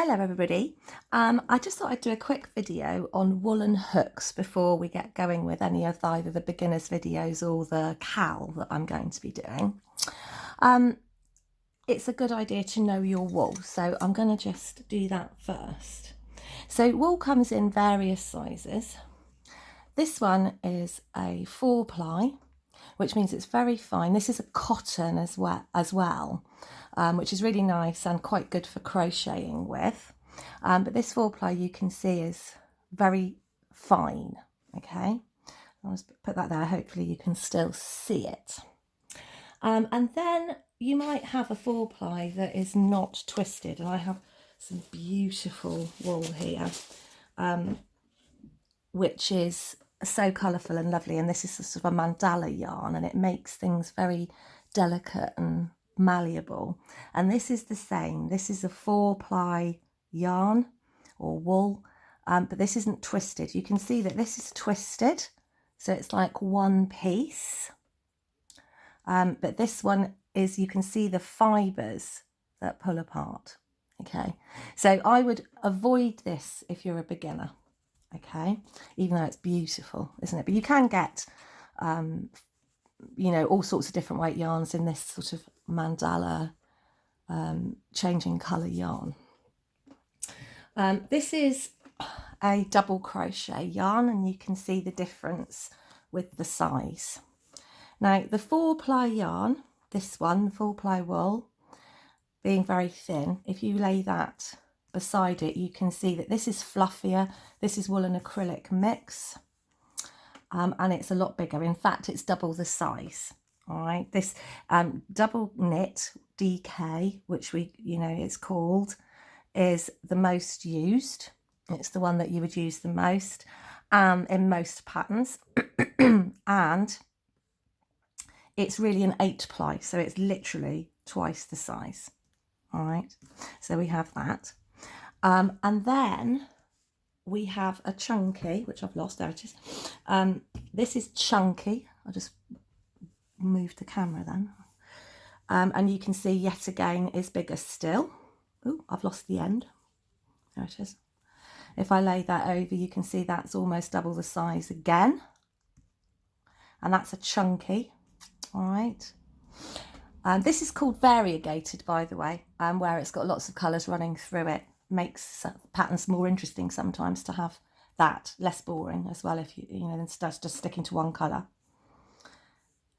Hello everybody. I just thought I'd do a quick video on woolen hooks before we get going with any of either the beginners videos or the cowl that I'm going to be doing. It's a good idea to know your wool, so I'm going to just do that first. So wool comes in various sizes. This one is a 4-ply, which means it's very fine. This is a cotton as well, which is really nice and quite good for crocheting with. But this 4-ply you can see is very fine. Okay, I'll just put that there. Hopefully you can still see it. And then you might have a 4-ply that is not twisted, and I have some beautiful wool here, which is so colourful and lovely, and this is sort of a mandala yarn, and it makes things very delicate and malleable. And this is the same. This is a 4-ply yarn or wool, but this isn't twisted. You can see that this is twisted, so it's like one piece, but this one is, you can see the fibres that pull apart. Okay, so I would avoid this if you're a beginner. Okay, even though it's beautiful, isn't it? But you can get you know, all sorts of different weight yarns in this sort of mandala changing colour yarn. This is a double crochet yarn, and you can see the difference with the size. Now the 4-ply yarn, this one, the 4-ply wool, being very thin, if you lay that beside it, you can see that this is fluffier. This is wool and acrylic mix, and it's a lot bigger. In fact, it's double the size. All right, this double knit DK, which it's called, is the most used. It's the one that you would use the most in most patterns, and it's really an 8-ply, so it's literally twice the size. All right, so we have that. And then we have a chunky, which I've lost. There it is. This is chunky. I'll just move the camera then. And you can see yet again is bigger still. Oh, I've lost the end. There it is. If I lay that over, you can see that's almost double the size again. And that's a chunky. All right. This is called variegated, by the way, where it's got lots of colours running through it. Makes patterns more interesting sometimes to have that, less boring as well, if instead of just sticking to one colour.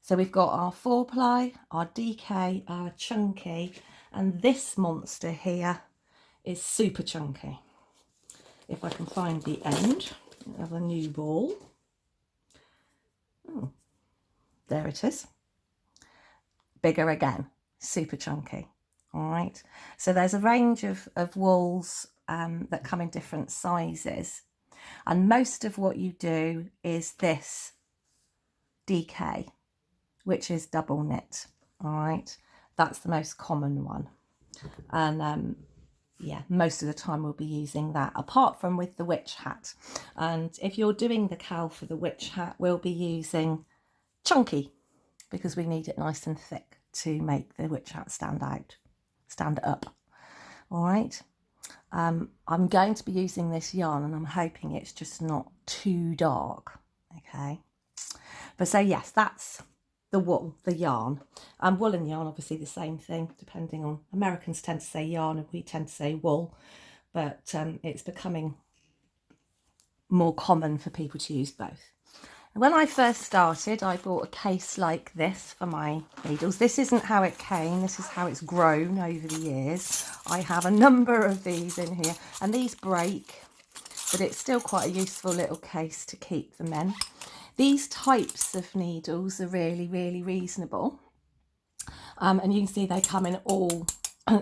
So we've got our 4-ply, our DK, our chunky, and this monster here is super chunky. If I can find the end of a new ball. Oh, there it is. Bigger again, super chunky. All right, so there's a range of wools that come in different sizes, and most of what you do is this DK, which is double knit. All right, that's the most common one, and yeah, most of the time we'll be using that, apart from with the witch hat. And if you're doing the cowl for the witch hat, we'll be using chunky, because we need it nice and thick to make the witch hat stand up. All right, I'm going to be using this yarn, and I'm hoping it's just not too dark. Okay, but so yes, that's the wool, the yarn. Woolen yarn, obviously the same thing, depending on, Americans tend to say yarn and we tend to say wool, but it's becoming more common for people to use both. When I first started, I bought a case like this for my needles. This isn't how it came, this is how it's grown over the years. I have a number of these in here, and these break, but it's still quite a useful little case to keep them in. These types of needles are really, really reasonable. And you can see they come in all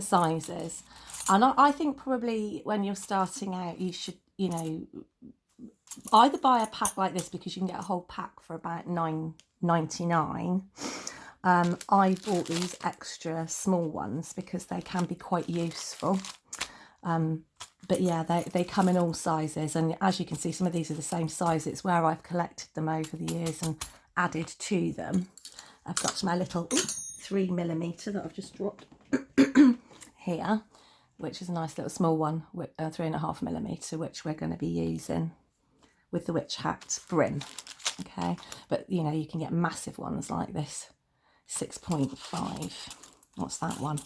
sizes. And I think probably when you're starting out, you should, either buy a pack like this, because you can get a whole pack for about $9.99. I bought these extra small ones because they can be quite useful. But yeah, they come in all sizes, and as you can see, some of these are the same size. It's where I've collected them over the years and added to them. I've got my little 3mm that I've just dropped here. which is a nice little small one, 3.5mm, which we're going to be using with the witch hat brim. Okay, but you know, you can get massive ones like this, 6.5. What's that one?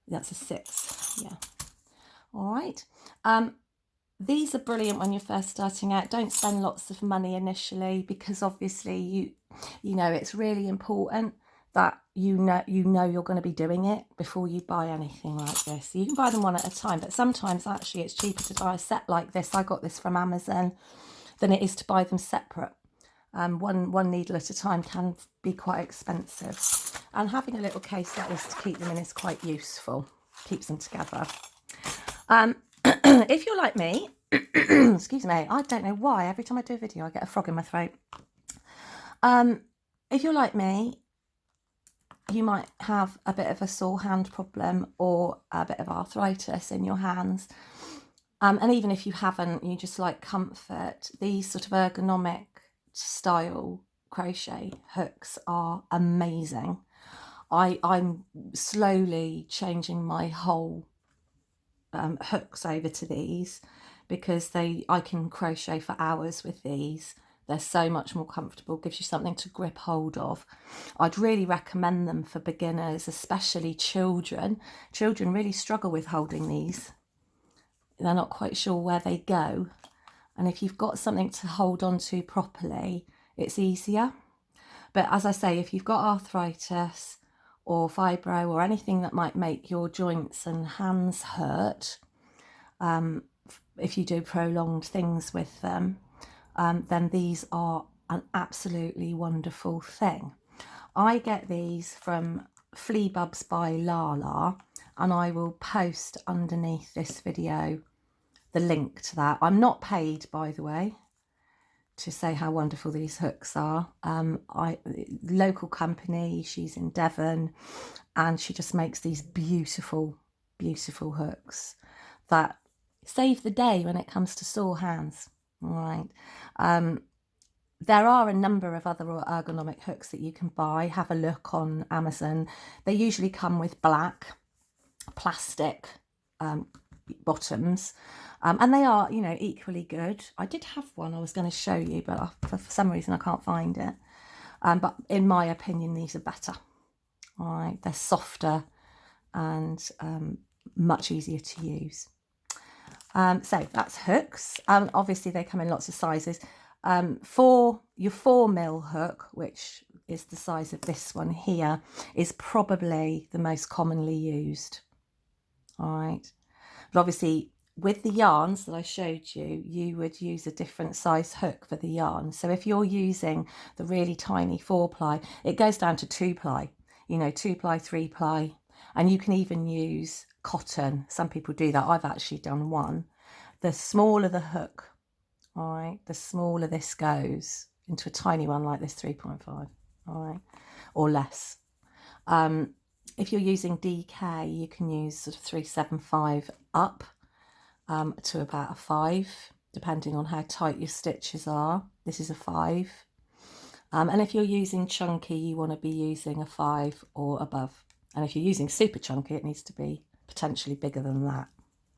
That's a 6. Yeah. All right. These are brilliant when you're first starting out. Don't spend lots of money initially, because obviously you know it's really important that you know you're going to be doing it before you buy anything like this. You can buy them one at a time, but sometimes actually it's cheaper to buy a set like this. I got this from Amazon than it is to buy them separate. One needle at a time can be quite expensive, and having a little case like this to keep them in is quite useful. Keeps them together. If you're like me, excuse me, I don't know why every time I do a video I get a frog in my throat. If you're like me, you might have a bit of a sore hand problem or a bit of arthritis in your hands. And even if you haven't, you just like comfort, these sort of ergonomic style crochet hooks are amazing. I'm slowly changing my whole hooks over to these, because I can crochet for hours with these. They're so much more comfortable, gives you something to grip hold of. I'd really recommend them for beginners, especially children. Children really struggle with holding these. They're not quite sure where they go. And if you've got something to hold on to properly, it's easier. But as I say, if you've got arthritis or fibro or anything that might make your joints and hands hurt, if you do prolonged things with them, then these are an absolutely wonderful thing. I get these from Flea Bubs by Lala, and I will post underneath this video the link to that. I'm not paid, by the way, to say how wonderful these hooks are. Local company, she's in Devon, and she just makes these beautiful, beautiful hooks that save the day when it comes to sore hands. All right. There are a number of other ergonomic hooks that you can buy. Have a look on Amazon. They usually come with black plastic bottoms, and they are, you know, equally good. I did have one I was going to show you, but for some reason I can't find it. But in my opinion, these are better. All right, they're softer and much easier to use. So that's hooks. Obviously they come in lots of sizes. For your 4mm hook, which is the size of this one here, is probably the most commonly used. All right, but obviously with the yarns that I showed you, you would use a different size hook for the yarn. So if you're using the really tiny 4-ply, it goes down to 2-ply, you know, 2-ply, 3-ply, and you can even use cotton. Some people do that. I've actually done one. The smaller the hook, all right, the smaller this goes into a tiny one like this, 3.5, all right, or less. If you're using DK, you can use sort of 375 up to about a 5, depending on how tight your stitches are. This is a 5. And if you're using chunky, you want to be using a 5 or above. And if you're using super chunky, it needs to be potentially bigger than that.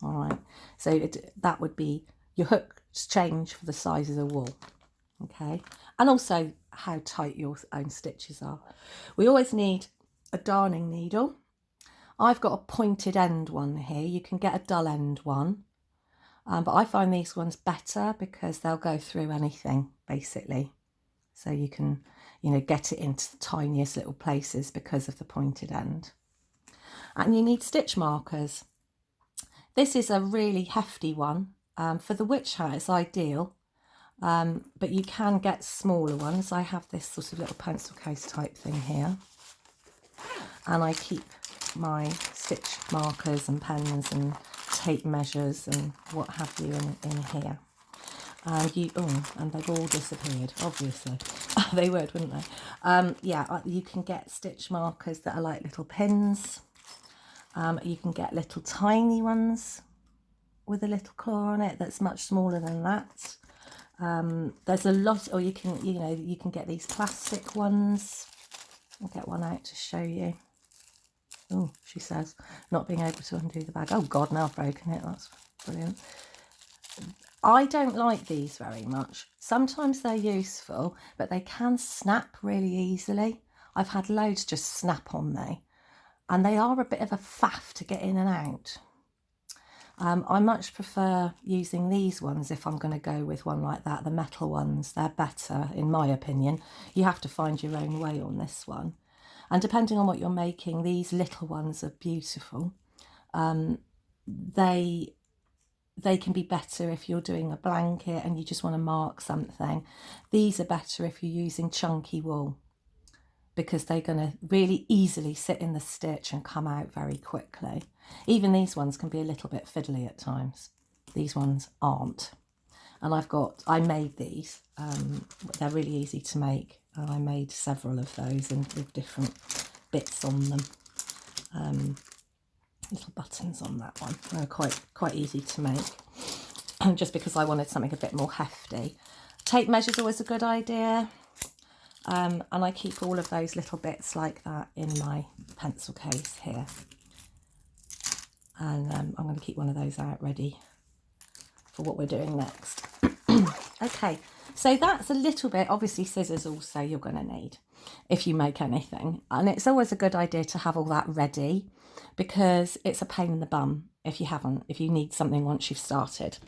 All right, so that would be your hooks change for the sizes of wool. Okay, and also how tight your own stitches are. We always need a darning needle. I've got a pointed end one here. You can get a dull end one, but I find these ones better because they'll go through anything basically. So you can, you know, get it into the tiniest little places because of the pointed end. And you need stitch markers. This is a really hefty one. For the witch hat, it's ideal, but you can get smaller ones. I have this sort of little pencil case type thing here, and I keep my stitch markers and pens and tape measures and what have you in here. And they've all disappeared, obviously. They would, wouldn't they? Yeah, you can get stitch markers that are like little pins. You can get little tiny ones with a little claw on it that's much smaller than that. There's a lot, or you can get these plastic ones. I'll get one out to show you. Oh, she says, not being able to undo the bag. Oh God, now I've broken it. That's brilliant. I don't like these very much. Sometimes they're useful, but they can snap really easily. I've had loads just snap on me, and they are a bit of a faff to get in and out. I much prefer using these ones if I'm going to go with one like that. The metal ones, they're better in my opinion. You have to find your own way on this one. And depending on what you're making, these little ones are beautiful. They can be better if you're doing a blanket and you just want to mark something. These are better if you're using chunky wool, because they're going to really easily sit in the stitch and come out very quickly. Even these ones can be a little bit fiddly at times. These ones aren't. And I made these. They're really easy to make. And I made several of those with different bits on them. Little buttons on that one. They're quite easy to make. Just because I wanted something a bit more hefty. Tape measure's always a good idea. And I keep all of those little bits like that in my pencil case here. And I'm going to keep one of those out ready for what we're doing next. Okay, so that's a little bit. Obviously scissors also you're going to need if you make anything. And it's always a good idea to have all that ready, because it's a pain in the bum if you need something once you've started.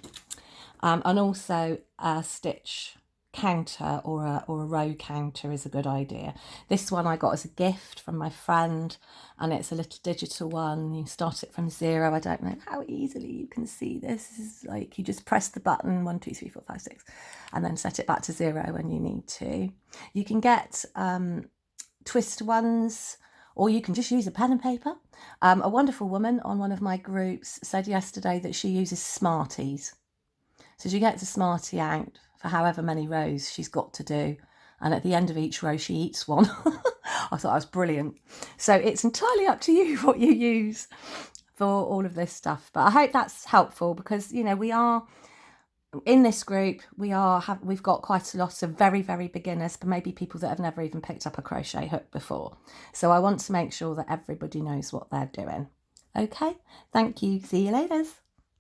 And also a stitch counter or a row counter is a good idea. This one I got as a gift from my friend, and it's a little digital one. You start it from 0. I don't know how easily you can see this. This is like you just press the button 1 2 3 4 5 6 and then set it back to 0 when you need to. You can get twist ones, or you can just use a pen and paper. A wonderful woman on one of my groups said yesterday that she uses Smarties. So she gets a Smartie out for however many rows she's got to do, and at the end of each row she eats one. I thought that was brilliant. So it's entirely up to you what you use for all of this stuff, but I hope that's helpful, because you know we are in this group, we've got quite a lot of very beginners, but maybe people that have never even picked up a crochet hook before. So I want to make sure that everybody knows what they're doing. Okay, thank you, see you later.